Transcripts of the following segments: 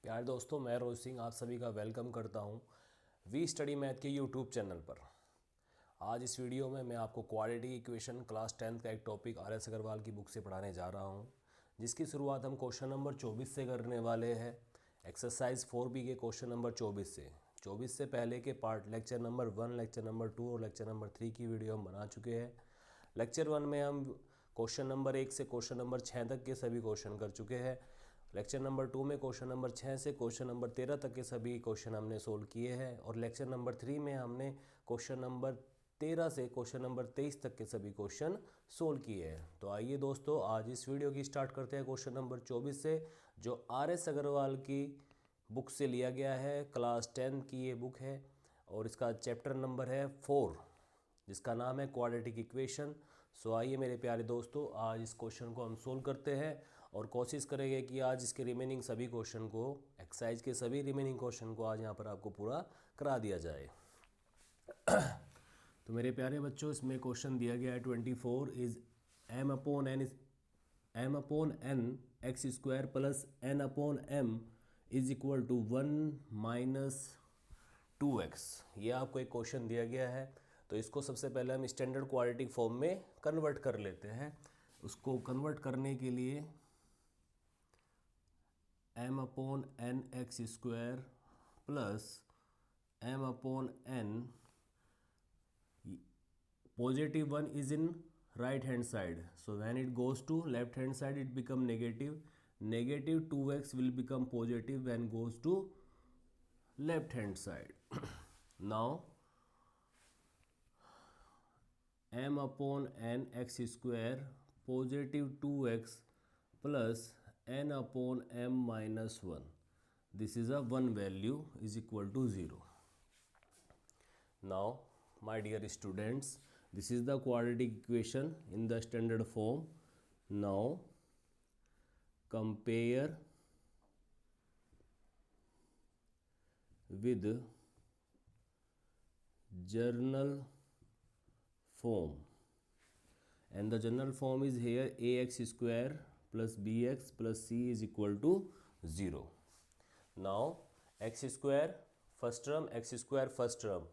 प्यारे दोस्तों, मैं रोज सिंह आप सभी का वेलकम करता हूं वी स्टडी मैथ के यूट्यूब चैनल पर। आज इस वीडियो में मैं आपको क्वाड्रेटिक इक्वेशन क्लास 10th का एक टॉपिक आर एस अग्रवाल की बुक से पढ़ाने जा रहा हूं, जिसकी शुरुआत हम क्वेश्चन नंबर 24 से करने वाले हैं। एक्सरसाइज 4B के क्वेश्चन नंबर 24 से। 24 से पहले के part lecture number 1, lecture number 2 और लेक्चर नंबर 3 की वीडियो हम बना चुके हैं। लेक्चर 1 में हम क्वेश्चन नंबर 1 से क्वेश्चन नंबर 6 तक के सभी क्वेश्चन कर चुके हैं। लेक्चर नंबर 2 में क्वेश्चन नंबर 6 से क्वेश्चन नंबर 13 तक के सभी क्वेश्चन हमने सोल्व किए हैं, और लेक्चर नंबर 3 में हमने क्वेश्चन नंबर 13 से क्वेश्चन नंबर 23 तक के सभी क्वेश्चन सोल्व किए हैं। तो आइए दोस्तों, आज इस वीडियो की स्टार्ट करते हैं क्वेश्चन नंबर 24 से, जो आर एस अग्रवाल की बुक से लिया गया है। क्लास 10 की ये बुक है और इसका चैप्टर नंबर है 4, जिसका नाम है क्वाड्रेटिक इक्वेशन। सो आइए मेरे प्यारे दोस्तों, आज इस क्वेश्चन को हम सोल्व करते हैं और कोशिश करेंगे कि आज इसके रिमेनिंग सभी क्वेश्चन को, एक्सरसाइज के सभी रिमेनिंग क्वेश्चन को आज यहाँ पर आपको पूरा करा दिया जाए। तो मेरे प्यारे बच्चों, इसमें क्वेश्चन दिया गया है 24 is m upon n x square plus n upon m is equal to 1 minus 2x। ये आपको एक क्वेश्चन दिया गया है, तो इसको सबसे पहले हम स्टैंडर्ड क्वाड्रेटिक फॉर्म में कन्वर्ट कर लेते हैं। उसको कन्वर्ट करने के लिए m upon n x square plus m upon n, positive 1 is in right hand side, so when it goes to left hand side it become negative. Negative 2x will become positive when goes to left hand side. Now m upon n x square positive 2x plus n upon m minus 1, this is a 1 value is equal to 0. Now my dear students, this is the quadratic equation in the standard form. Now compare with journal form, and the journal form is here ax square plus bx plus c is equal to 0. Now x square first term, x square first term,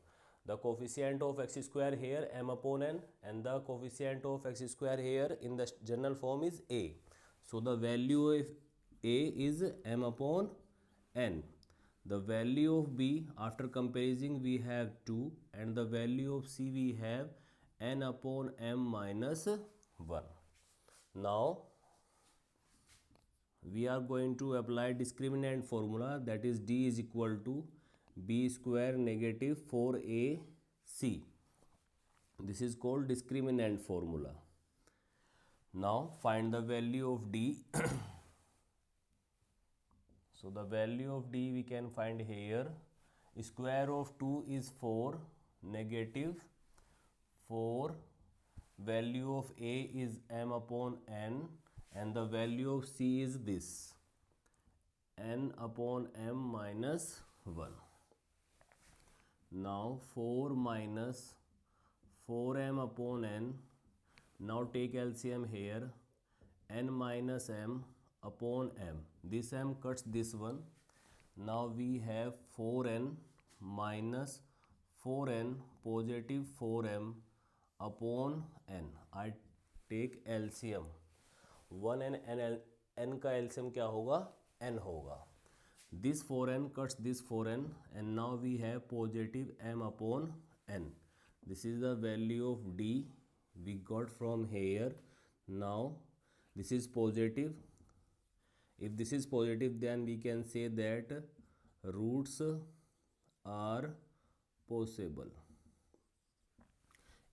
the coefficient of x square here m upon n, and the coefficient of x square here in the journal form is a. So the value of a is m upon n. The value of b after comparing we have 2, and the value of c we have n upon m minus 1. Now we are going to apply discriminant formula, that is d is equal to b square negative 4ac. This is called discriminant formula. Now find the value of d. So the value of d we can find here. Square of 2 is 4, negative 4. Value of a is m upon n, and the value of c is this, n upon m minus 1. Now 4 minus 4m upon n. Now take LCM here, n minus m upon m. This m cuts this one. Now we have 4n minus 4n positive 4m upon n. I take LCM 1n, n का LCM क्या होगा, n होगा. This 4n cuts this 4n, and now we have positive m upon n. This is the value of d we got from here. Now this is positive. If this is positive, then we can say that roots are possible.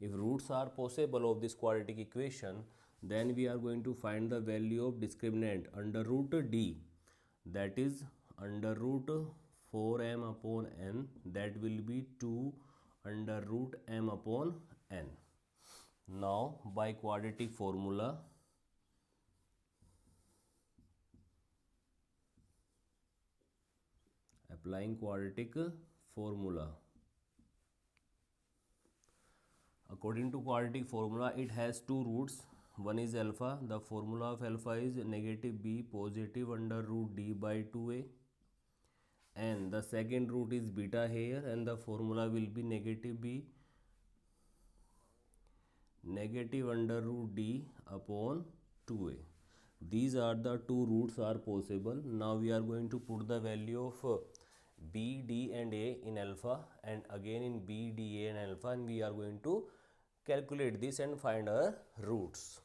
If roots are possible of this quadratic equation, then we are going to find the value of discriminant under root d, that is under root 4m upon n, that will be 2 under root m upon n. Now by quadratic formula, applying quadratic formula, according to quadratic formula it has two roots. One is alpha. The formula of alpha is negative b positive under root d by 2a. and the second root is beta here, and the formula will be negative b negative under root d upon 2a. These are the two roots are possible. Now we are going to put the value of b, d and a in alpha, and again in b, d, a and alpha, and we are going to calculate this and find our roots.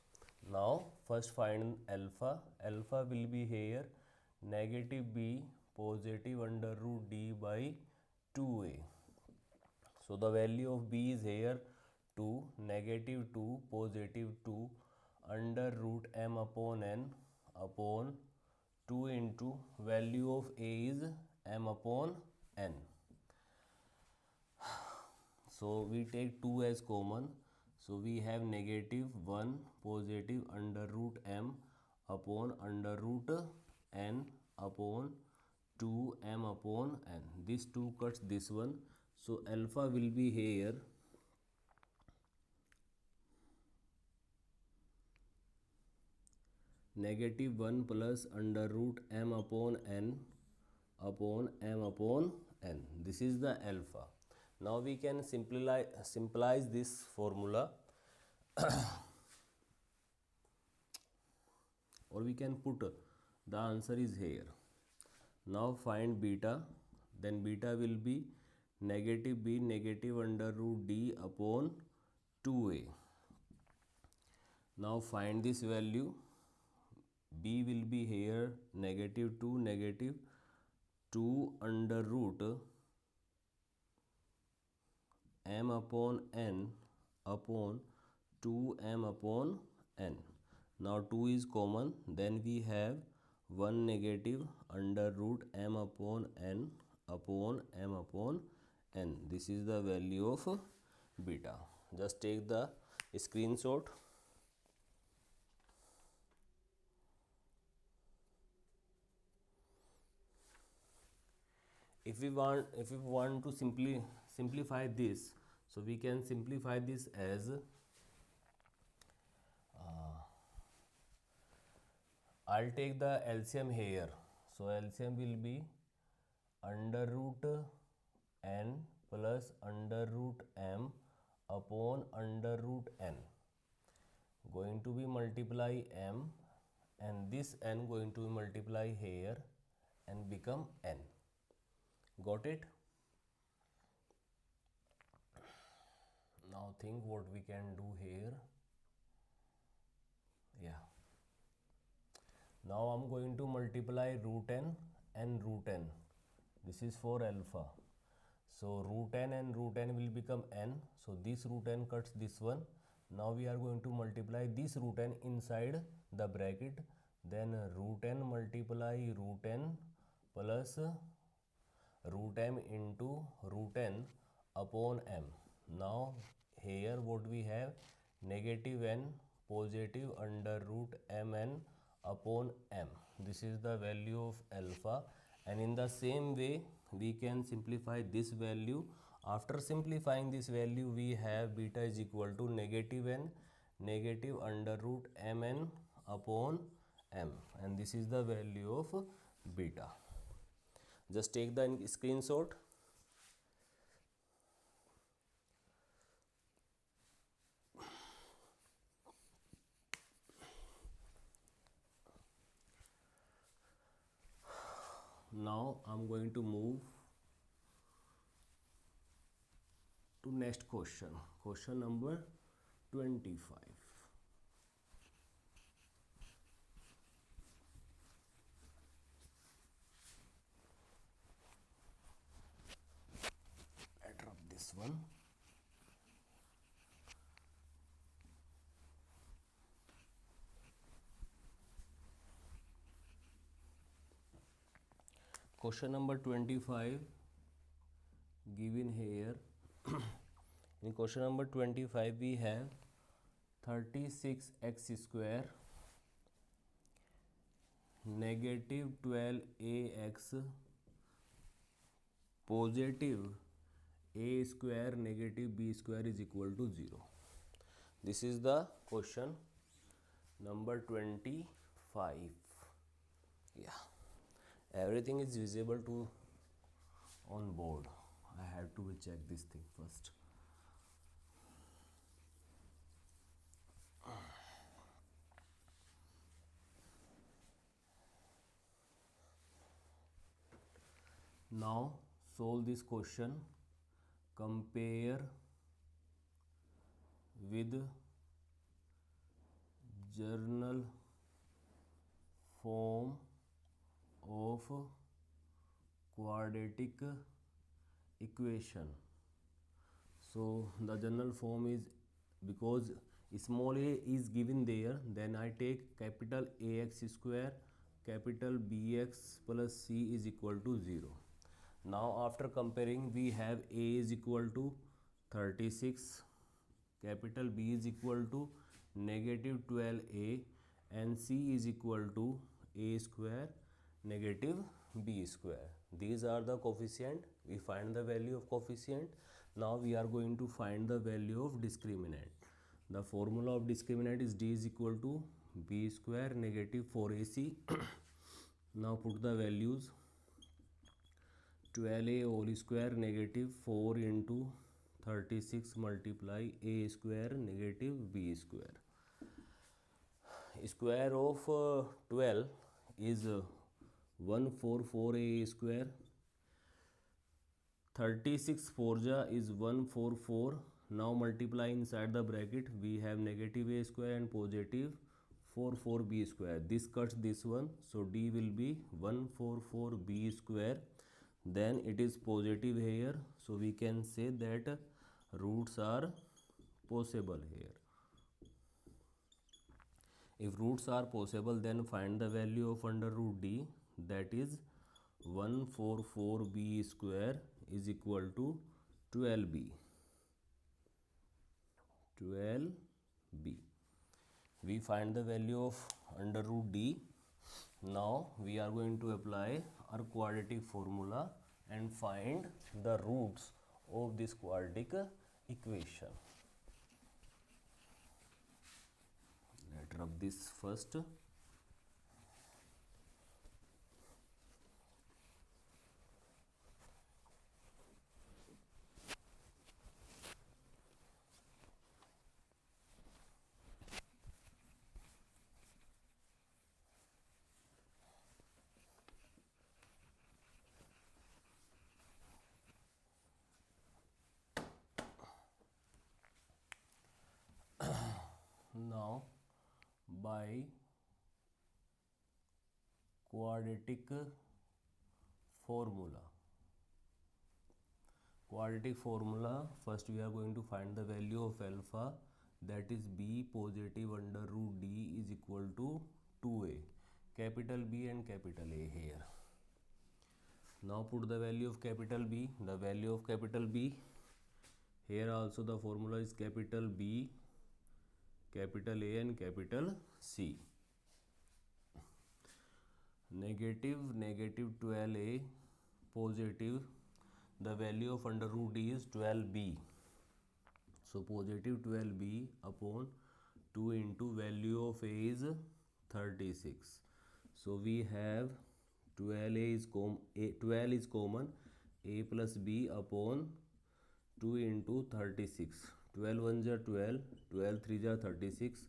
Now first find alpha. Alpha will be here negative b positive under root d by 2a. So the value of b is here 2, negative 2, positive 2 under root m upon n upon 2 into value of a is m upon n. So we take 2 as common. So we have negative 1 positive under root m upon under root n upon 2m upon n. This 2 cuts this one. So alpha will be here negative 1 plus under root m upon n upon m upon n. This is the alpha. Now we can simplify this formula or we can put the answer is here. Now find beta, then beta will be negative b negative under root d upon 2a. Now find this value. B will be here negative 2 under root m upon n upon 2m upon n. Now 2 is common, then we have 1 negative under root m upon n upon m upon n. This is the value of beta. Just take the screenshot. If we want to simplify this, so we can simplify this as I'll take the LCM here. So LCM will be under root n plus under root m upon under root n. Going to be multiply m, and this n going to be multiply here and become n. Got it? Now think what we can do here. Yeah. Now I'm going to multiply root n and root n. This is for alpha. So root n and root n will become n. So this root n cuts this one. Now we are going to multiply this root n inside the bracket. Then root n multiply root n plus root m into root n upon m. Now here what we have, negative n positive under root mn upon m. This is the value of alpha, and in the same way we can simplify this value. After simplifying this value, we have beta is equal to negative n negative under root mn upon m, and this is the value of beta. Just take the screenshot. Now I'm going to move to next question. Question number 25. I drop this one. Question number 25 given here. In question number 25 we have 36x square negative 12ax positive a square negative b square is equal to 0. This is the question number 25. Yeah, everything is visible to on board. I have to check this thing first. Now solve this question. Compare with journal form of quadratic equation. So the general form is, because small a is given there, then I take capital AX square capital BX plus C is equal to 0. Now after comparing, we have A is equal to 36, capital B is equal to negative 12A, and C is equal to A square negative B square. These are the coefficient. We find the value of coefficient. Now we are going to find the value of discriminant. The formula of discriminant is D is equal to B square negative 4AC. Now put the values. 12A whole square negative 4 into 36 multiply A square negative B square. Square of 12 is 144A square. 36 4 ja is 144. Now multiply inside the bracket. We have negative A square and positive 44B square. This cuts this one, so D will be 144B square. Then it is positive here, so we can say that roots are possible here. If roots are possible, then find the value of under root D, that is 144B square is equal to 12B. 12B. We find the value of under root D. Now we are going to apply our quadratic formula and find the roots of this quadratic equation. Let's rub this first. Now by quadratic formula, first we are going to find the value of alpha, that is B positive under root D is equal to 2A, capital B and capital A here. Now put the value of capital B. The value of capital B, here also the formula is capital B, capital A and capital C. Negative 12A, positive, the value of under root D is 12B. So positive 12B upon 2 into value of A is 36. So we have 12 is common, A plus B upon 2 into 36. 12 1 ja 12, 12 3 ja 36.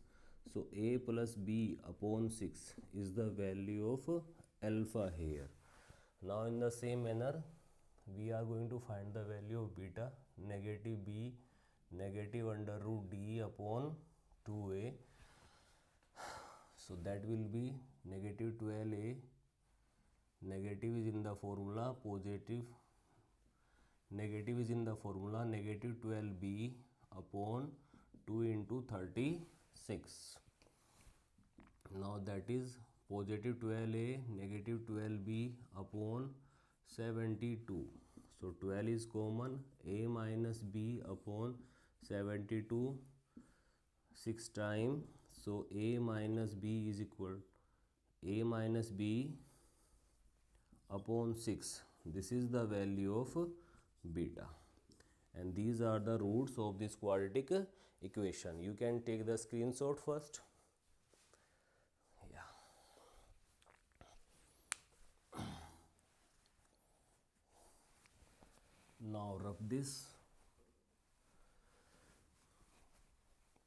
So A plus B upon 6 is the value of alpha here. Now in the same manner, we are going to find the value of beta, negative B, negative under root D upon 2A. So that will be negative 12A, negative is in the formula, positive, negative is in the formula, negative 12B upon 2 into 36. Now that is positive 12A, negative 12B upon 72. So 12 is common, A minus B upon 72, 6 times. So A minus B is equal A minus B upon 6. This is the value of beta. And these are the roots of this quadratic equation. You can take the screenshot first. Now rub this.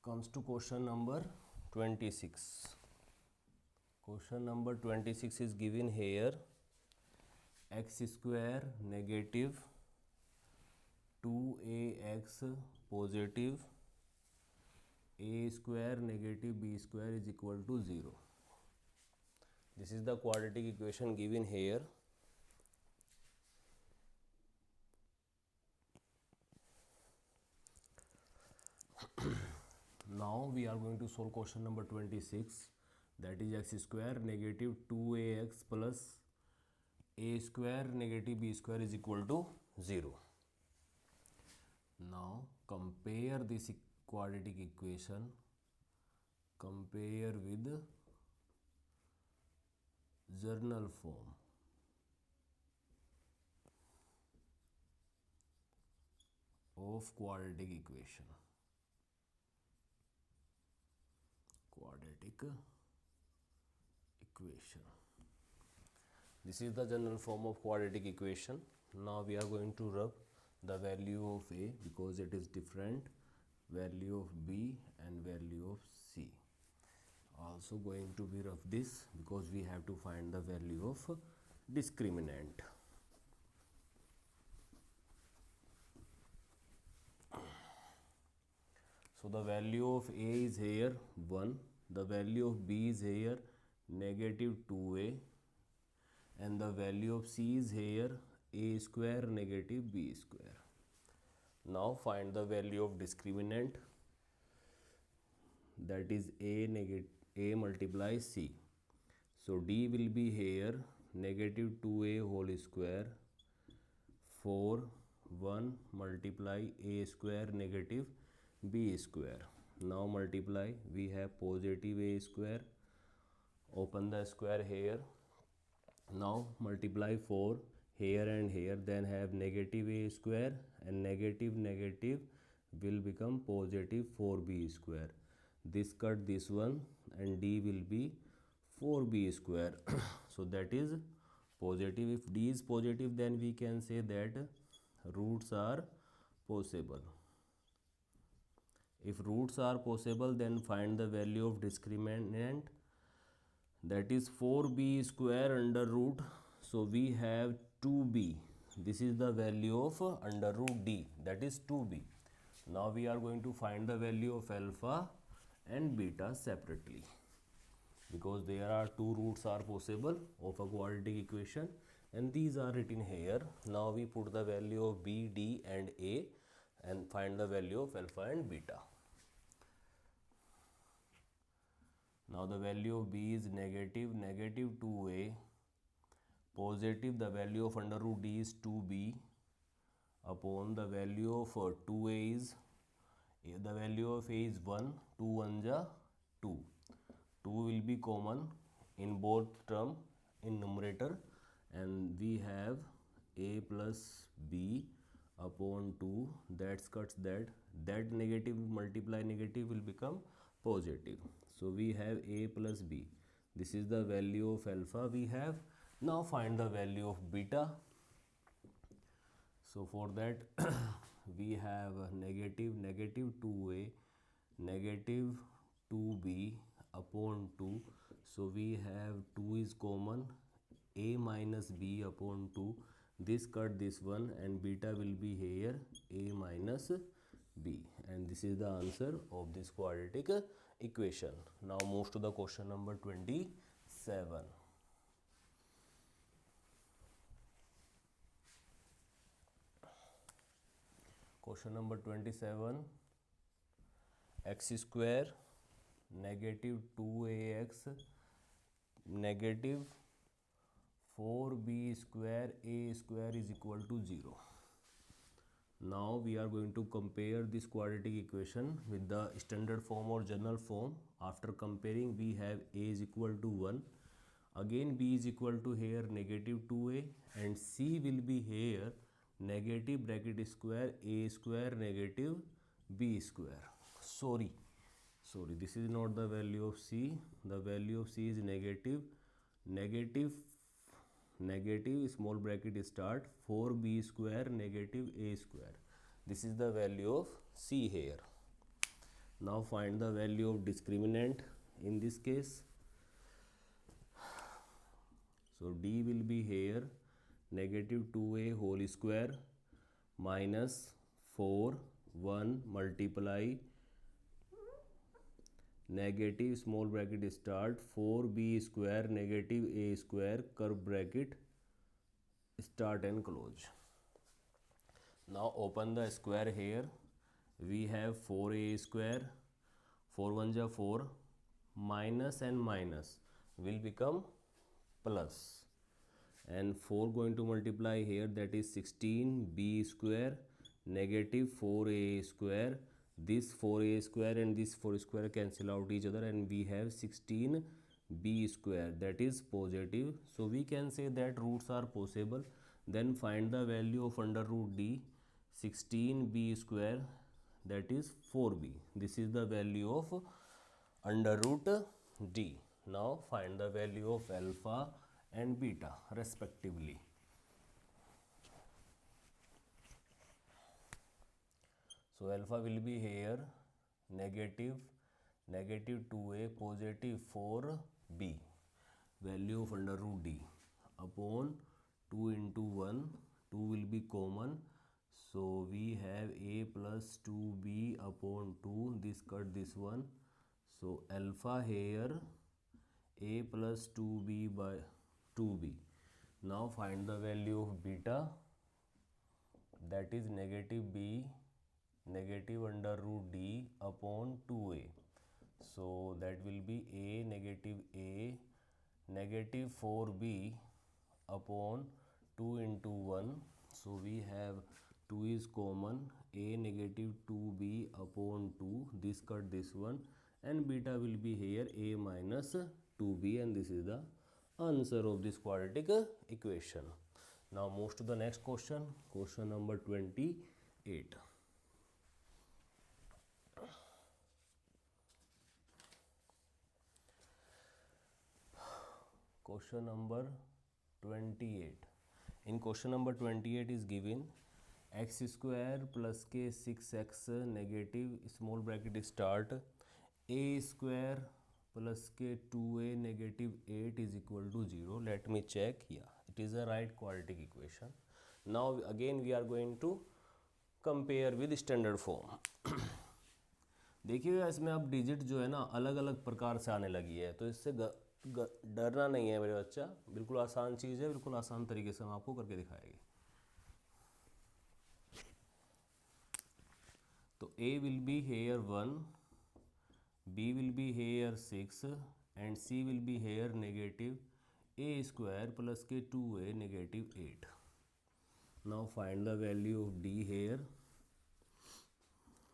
Comes to question number 26. Question number 26 is given here. X square negative 2ax positive a square negative b square is equal to 0. This is the quadratic equation given here. Now we are going to solve question number 26, that is x square negative 2ax plus a square negative b square is equal to 0. Now compare this quadratic equation, compare with journal form. Of quadratic equation. This is the general form of quadratic equation. Now we are going to rub the value of a because it is different, value of b and value of c. Also going to be rub this because we have to find the value of discriminant. So the value of a is here 1, the value of b is here negative 2a, and the value of c is here a square negative b square. Now find the value of discriminant, that is a multiply c. So d will be here negative 2a whole square 4 1 multiply a square negative b square. Now multiply, we have positive a square, open the square here. Now multiply 4 here and here, then have negative a square and negative negative will become positive 4b square. This cut this one and d will be 4b square. So that is positive. If d is positive, then we can say that roots are possible. If roots are possible, then find the value of discriminant, that is 4b square under root. So we have 2b. This is the value of under root d, that is 2b. Now we are going to find the value of alpha and beta separately because there are two roots are possible of a quadratic equation and these are written here. Now we put the value of b, d and a and find the value of alpha and beta. Now the value of b is negative 2a, positive the value of under root d is 2b upon the value of 2a is, the value of a is 1, 2 1 ja 2. 2 will be common in both term in numerator and we have a plus b upon 2, that cuts that negative multiply negative will become positive. So we have a plus b. This is the value of alpha we have. Now find the value of beta. So for that we have negative 2a negative 2b upon 2. So we have 2 is common, a minus b upon 2. This cut this one and beta will be here a minus b, and this is the answer of this quadratic equation. Now move to the question number 27. Question number 27, x square negative 2ax negative 4b square a square is equal to 0. Now we are going to compare this quadratic equation with the standard form or general form. After comparing, we have a is equal to 1, again b is equal to here negative 2a and c will be here negative bracket square a square negative b square. Sorry, this is not the value of c. The value of c is negative negative small bracket start 4b square negative a square. This is the value of c here. Now find the value of discriminant in this case. So d will be here negative 2a whole square minus 4 1 multiply negative small bracket start 4b square negative a square curve bracket start and close. Now open the square here. We have 4a square, 4 1 ja 4, minus and minus will become plus, and 4 going to multiply here, that is 16b square negative 4a square. This 4a square and this 4 square cancel out each other, and we have 16b square, that is positive. So we can say that roots are possible. Then find the value of under root d. 16b square, that is 4b. This is the value of under root d. Now find the value of alpha and beta respectively. So alpha will be here negative 2a positive 4b, value of under root d upon 2 into 1, 2 will be common. So we have a plus 2b upon 2, this cut this one. So alpha here a plus 2b by 2b. Now find the value of beta, that is negative b negative under root d upon 2a. So that will be a negative 4b upon 2 into 1. So we have 2 is common, a negative 2b upon 2, this cut this one, and beta will be here a minus 2b, and this is the answer of this quadratic equation. Now move to the next question, question number 28. Question number 28. In question number 28 is given x square plus k 6x negative small bracket start a square plus k 2a negative 8 is equal to 0. Let me check. Yeah, it is a right quadratic equation. Now again we are going to compare with standard form. देखिएगा इसमें अब digit जो है ना अलग अलग प्रकार से आने लगी है, तो इससे डरना नहीं है मेरे बच्चा, बिल्कुल आसान चीज़ है, बिल्कुल आसान तरीके से हम आपको करके दिखाएंगे. तो a will be here 1, b will be here 6 and c will be here negative a square plus k 2a negative 8. Now find the value of d here.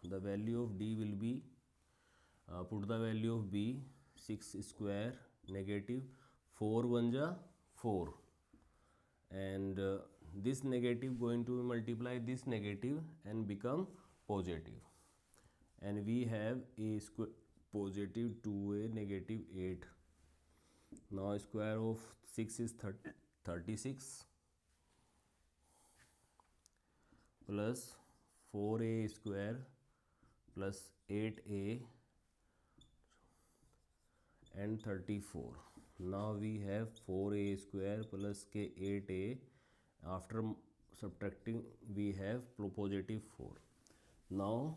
The value of d will be, put the value of b, 6 square negative 4 1 ja 4, and this negative going to multiply this negative and become positive, and we have a square positive 2a negative 8. Now square of 6 is 36 plus 4a square plus 8a and 34. Now we have 4a square plus k 8a. After subtracting we have positive 4. Now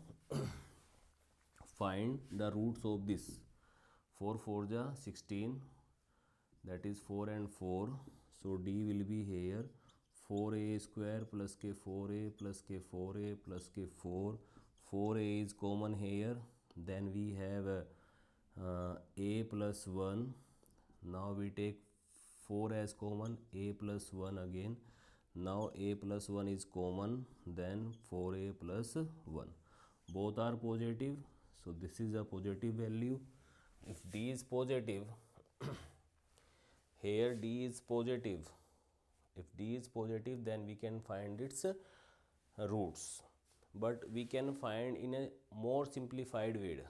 find the roots of this. 4 4 ja 16, that is 4 and 4. So d will be here 4a square plus k 4a plus k 4a plus k 4. 4a is common here. Then we have a plus 1. Now we take 4 as common, a plus 1 again. Now a plus 1 is common, then 4a plus 1. Both are positive, so this is a positive value. If d is positive, here d is positive. If d is positive, then we can find its roots. But we can find in a more simplified way.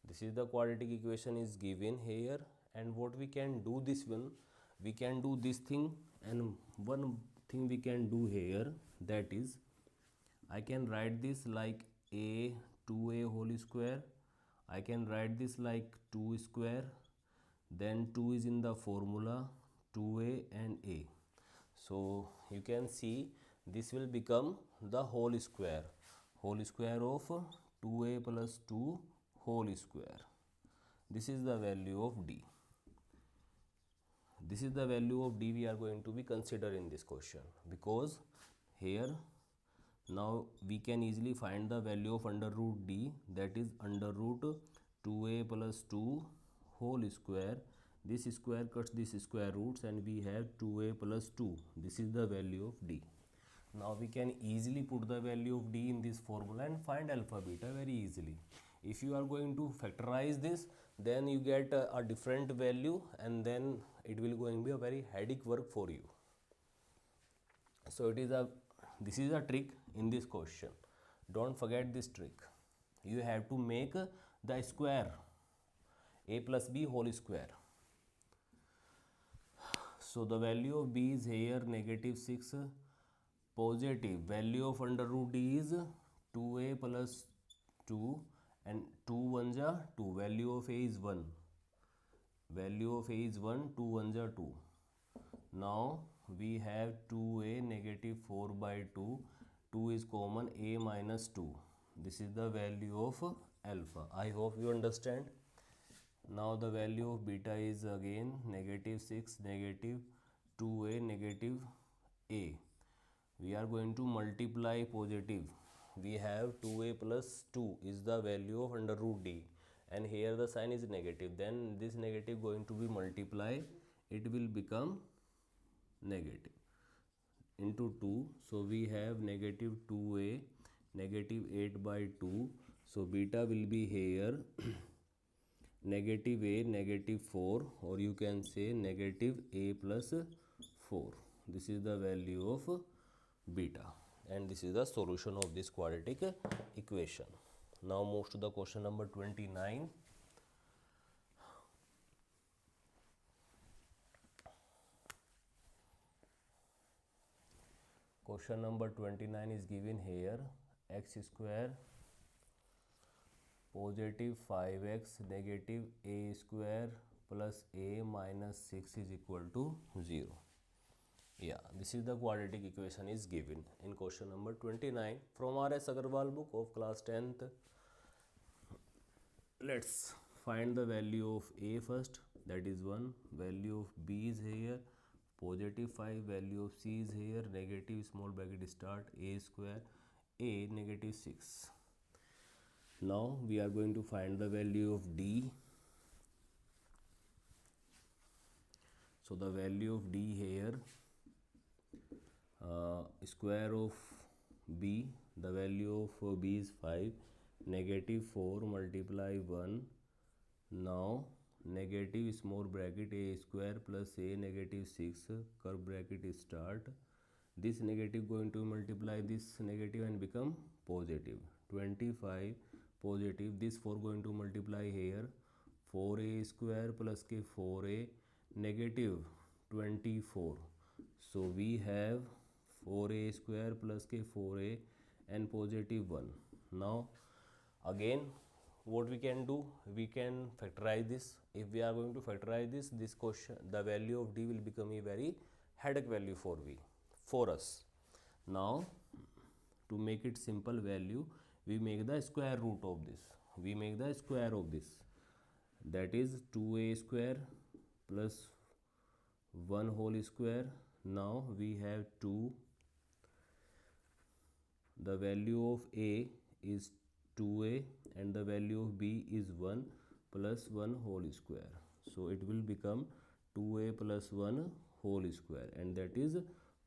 This is the quadratic equation is given here, and what we can do this one, we can do this thing, and one thing we can do here, that is I can write this like a 2a whole square. I can write this like 2 square, then 2 is in the formula, 2a and a. So you can see this will become the whole square of 2a plus 2 whole square. This is the value of d. This is the value of d we are going to be consider in this question, because here now we can easily find the value of under root d, that is under root 2a plus 2 whole square. This square cuts this square roots and we have 2a plus 2. This is the value of d. Now we can easily put the value of d in this formula and find alpha beta very easily. If you are going to factorize this, then you get a different value, and then it will going to be a very headache work for you. So this is a trick in this question. Don't forget this trick. You have to make the square a plus b whole square. So the value of b is here negative 6. Positive value of under root d is 2a plus 2, and 2 1s are 2. Value of a is 1. Value of a is 1, 2 1s are 2. Now we have 2a negative 4 by 2. 2 is common, a minus 2. This is the value of alpha. I hope you understand. Now the value of beta is again negative 6, negative 2a, negative a. We are going to multiply positive. We have 2a plus 2 is the value of under root d, and here the sign is negative. Then this negative going to be multiply. It will become negative into 2. So we have negative 2a, negative 8 by 2. So beta will be here negative a, negative 4, or you can say negative a plus 4. This is the value of beta, and this is the solution of this quadratic equation. Now move to the question number 29. Question number 29 is given here. X square positive 5x negative a square plus a minus 6 is equal to 0. Yeah, this is the quadratic equation is given in question number 29 from R.S. Agarwal book of class 10th. Let's find the value of a first, that is 1. Value of b is here positive 5. Value of c is here negative small bracket start a square, a negative 6. Now we are going to find the value of d. So the value of d here, square of b, the value of b is 5, negative 4 multiply 1. Now negative small bracket a square plus a negative 6 curve bracket start. This negative going to multiply this negative and become positive 25 positive. This 4 going to multiply here 4a square plus k 4a negative 24. So we have 4a square plus k 4a and positive 1. Now again what we can do, we can factorize this. If we are going to factorize this question, the value of d will become a very headache value for us. Now to make it simple value, we make the square root of this. We make the square of this, that is 2a square plus 1 whole square. Now we have 2. The value of a is 2a and the value of b is 1 plus 1 whole square. So it will become 2a plus 1 whole square, and that is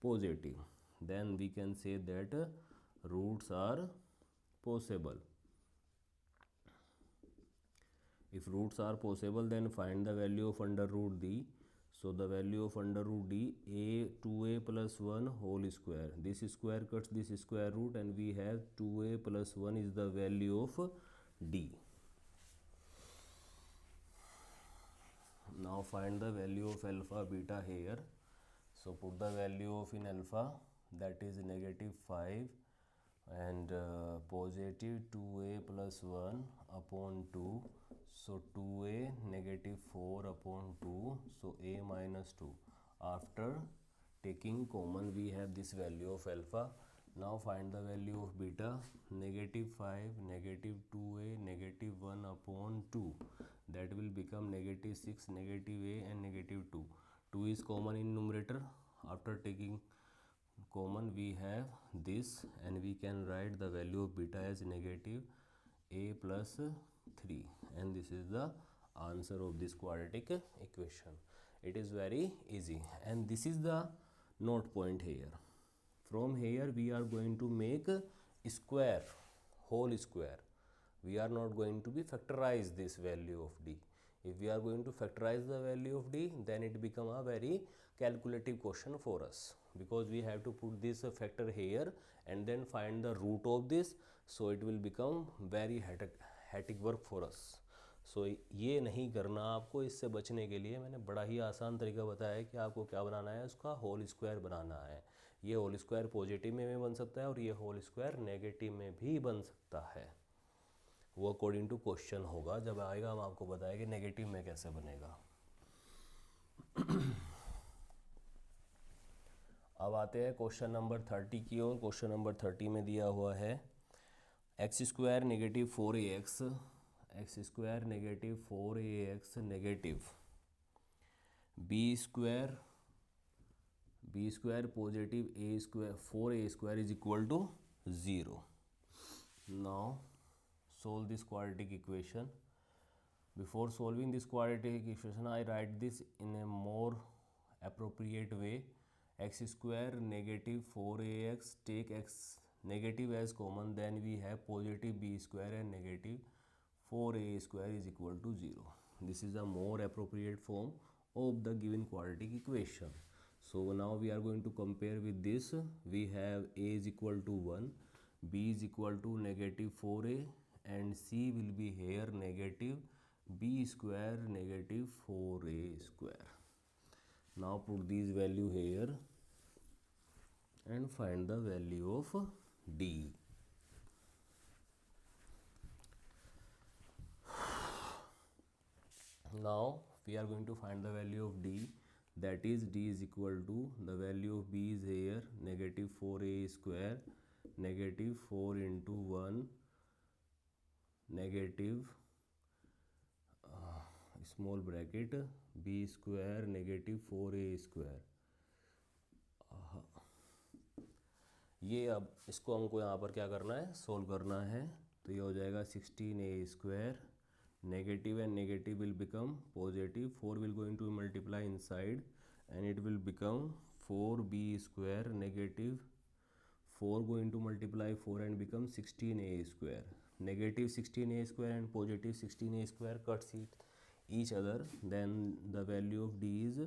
positive. Then we can say that roots are possible. If roots are possible, then find the value of under root d. So the value of under root d, a 2a plus 1 whole square. This square cuts this square root and we have 2a plus 1 is the value of d. Now Now find the value of alpha beta here. So put the value of in alpha, that is negative 5 and positive 2a plus 1 upon 2. So 2a negative 4 upon 2. So a minus 2. After taking common, we have this value of alpha. Now find the value of beta. Negative 5, negative 2a, negative 1 upon 2. That will become negative 6, negative a and negative 2. 2 is common in numerator. After taking common, we have this, and we can write the value of beta as negative a plus 3, and this is the answer of this quadratic equation. It is very easy, and this is the note point here. From here we are going to make a square, whole square. We are not going to be factorize this value of d. If we are going to factorize the value of d, then it become a very calculative question for us, because we have to put this factor here and then find the root of this. So it will become very hectic work for us. सो ये नहीं करना आपको. इससे बचने के लिए मैंने बड़ा ही आसान तरीका बताया है कि आपको क्या बनाना है, उसका होल स्क्वायर बनाना है. ये होल स्क्वायर पॉजिटिव में भी बन सकता है और ये होल स्क्वायर नेगेटिव में भी बन सकता है. वो अकॉर्डिंग टू क्वेश्चन होगा, जब आएगा हम आपको बताएंगे नेगेटिव में कैसे बनेगा. अब आते हैं क्वेश्चन नंबर 30 की ओर. क्वेश्चन नंबर 30 में दिया हुआ है x square negative 4ax, x square negative 4ax negative B square positive a square 4a square is equal to 0. Now solve this quadratic equation. Before solving this quadratic equation, I write this in a more appropriate way. X square negative 4ax, take x negative as common, then we have positive b square and negative 4a square is equal to 0. This is a more appropriate form of the given quadratic equation. So now we are going to compare with this. We have a is equal to 1, b is equal to negative 4a, and c will be here negative b square negative 4a square. Now put these value here and find the value of d. Now we are going to find the value of d, that is d is equal to, the value of b is here negative 4a square negative 4 into 1 negative small bracket b square negative 4a square. ये अब इसको हमको यहाँ पर क्या करना है, solve करना है. तो ये हो जाएगा 16a square, negative and negative will become positive, 4 will going to multiply inside and it will become 4b square negative 4 going to multiply 4 and become 16a square. Negative 16a square and positive 16a square cuts each other, then the value of d is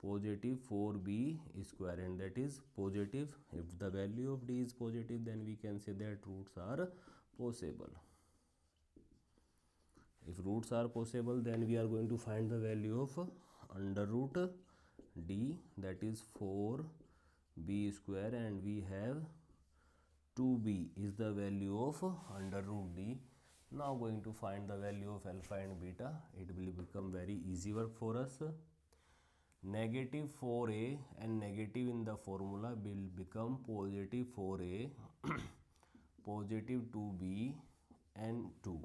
positive 4b square, and that is positive. If the value of d is positive, then we can say that roots are possible. If roots are possible, then we are going to find the value of under root d, that is 4b square, and we have 2b is the value of under root d. Now going to find the value of alpha and beta. It will become very easy work for us. Negative 4a and negative in the formula will become positive 4a, positive 2b and 2.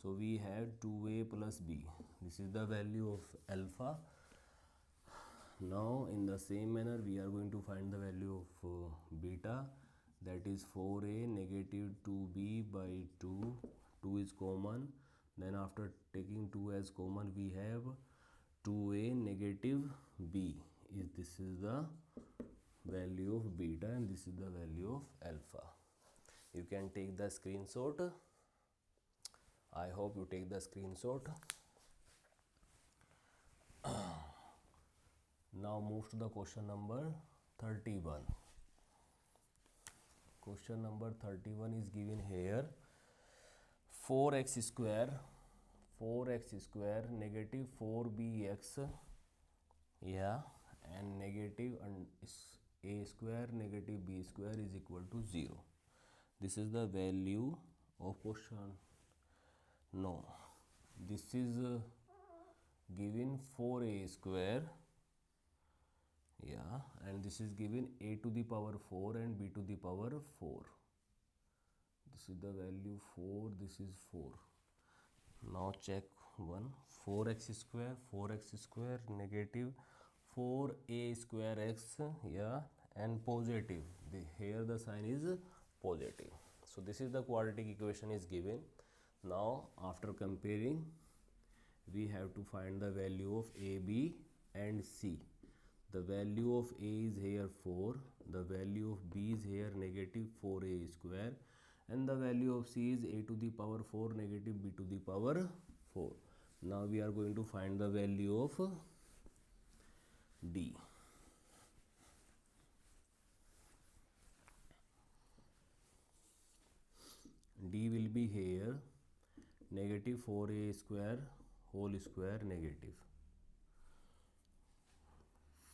So we have 2a plus b. This is the value of alpha. Now in the same manner we are going to find the value of beta, that is 4a negative 2b by 2. 2 is common. Then after taking 2 as common, we have 2a negative b. This is the value of beta and this is the value of alpha. You can take the screenshot. I hope you take the screenshot. Now move to the question number 31. Question number 31 is given here. 4x square 4x² negative 4bx, या and negative a² negative b² is equal to 0. This is the value of question. No, this is given 4a², yeah, and this is given a to the power 4 and b to the power 4. This is the value 4, this is 4. Now check one. 4x² negative 4a²x, yeah, and positive. Here the sign is positive. So this is the quadratic equation is given. Now after comparing, we have to find the value of a, b and c. The value of a is here 4, the value of b is here negative 4a², and the value of c is a to the power 4 negative b to the power 4. Now we are going to find the value of d. D will be here negative 4a² whole square negative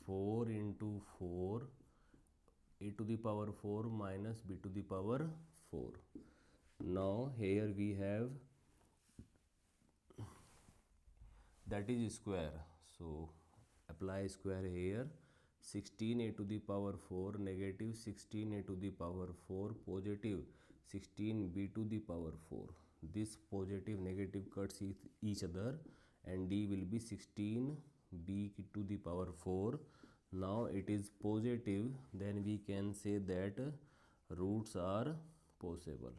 4 into 4 a to the power 4 minus b to the power 4. Now here we have that is square, so apply square here. 16 a to the power 4 negative 16 a to the power 4 positive 16 b to the power 4. This positive negative cuts each other and d will be 16 b to the power 4. Now it is positive, then we can say that roots are possible.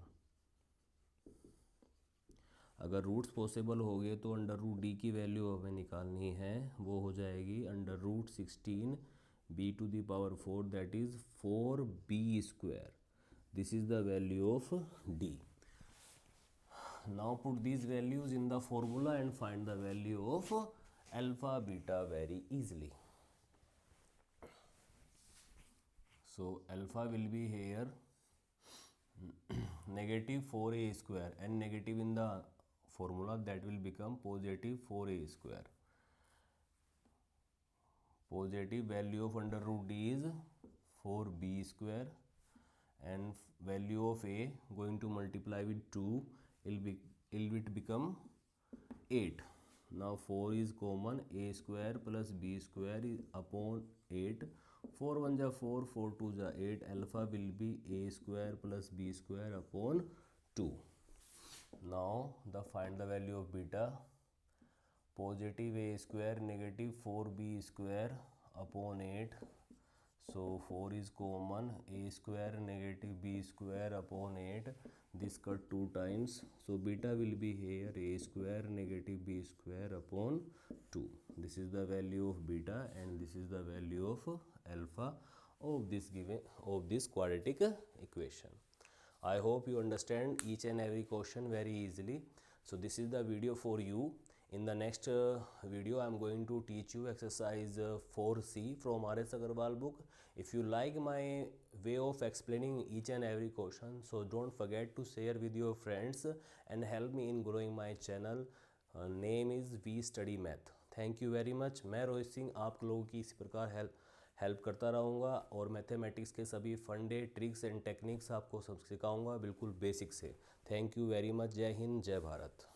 अगर roots possible हो गए तो under root D की value हमें निकालनी है, वो हो जाएगी under root 16 b to the power 4, that is 4b². This is the value of d. Now put these values in the formula and find the value of alpha beta very easily. So alpha will be here negative 4a², and negative in the formula, that will become positive 4a². Positive value of under root d is 4b², and value of a going to multiply with 2, it will become 8. Now 4 is common, a² plus b² is upon 8. 4 1 ja 4, 4 2 ja 8. Alpha will be a² plus b² upon 2. Now find the value of beta. Positive a² negative 4b² upon 8. So 4 is common, a² negative b² upon 8. This cut 2 times. So beta will be here a² negative b² upon 2. This is the value of beta, and this is the value of alpha of this quadratic equation. I hope you understand each and every question very easily. So this is the video for you. In the next video I am going to teach you exercise 4C from R.S. Agarwal book. If you like my way of explaining each and every question, so don't forget to share with your friends and help me in growing my channel. Name is V Study Math. Thank you very much. मैं रोहित सिंह आप लोगों की इसी प्रकार help करता रहूँगा और mathematics के सभी फंडे ट्रिक्स एंड टेक्निक्स आपको सब सिखाऊंगा बिल्कुल बेसिक से. Thank you very much. जय हिंद, जय भारत.